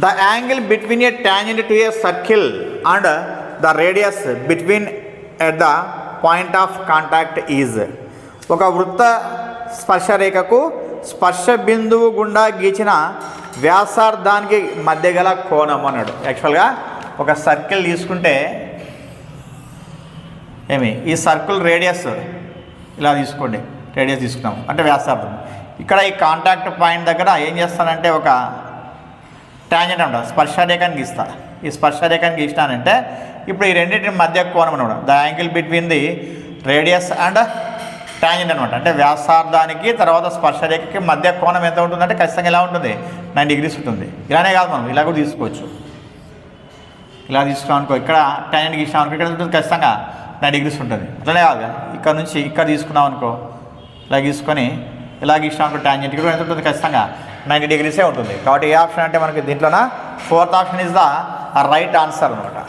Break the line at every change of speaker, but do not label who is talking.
The angle between A tangent to a circle and the radius between at the point of contact is. ఒక వృత్త స్పర్శరేఖకు స్పర్శ బిందువు గుండా గీచిన వ్యాసార్థానికి మధ్య గల కోణం అన్నాడు. యాక్చువల్గా ఒక సర్కిల్ తీసుకుంటే ఈ సర్కిల్ రేడియస్ ఇలా తీసుకోండి, రేడియస్ తీసుకున్నాము అంటే వ్యాసార్థం. ఇక్కడ ఈ కాంటాక్ట్ పాయింట్ దగ్గర ఏం చేస్తానంటే ఒక ట్యాంజెంట్ అంట స్పర్శరేఖని గీస్తా. ఈ స్పర్శరేఖని గీసినానంటే ఇప్పుడు ఈ రెండింటి మధ్య కోణం అనమాట. The angle between the radius and tangent అనమాట. అంటే వ్యాసార్థానికి తర్వాత స్పర్శరేఖకి మధ్య కోణం ఎంత ఉంటుందంటే ఖచ్చితంగా ఇలా ఉంటుంది, 9 degrees ఉంటుంది. ఇలానే కాదు, మనం ఇలా కూడా తీసుకోవచ్చు. ఇలా తీసుకున్నాం అనుకో, ఇక్కడ ట్యాంజెంట్ గీసినాం అనుకో, ఇక్కడ ఉంటుంది ఖచ్చితంగా 9 degrees ఉంటుంది. అట్లనే కాదు, ఇక్కడ నుంచి ఇక్కడ తీసుకున్నాం అనుకో, ఇలా తీసుకొని ఇలా గీసినాం అనుకో, ట్యాంజెంట్ ఇక్కడ ఎంత ఉంటుంది ఖచ్చితంగా 90 degrees ఉంటుంది. కాబట్టి ఏ ఆప్షన్ అంటే మనకి దీంట్లోన 4th option is the right answer అనమాట.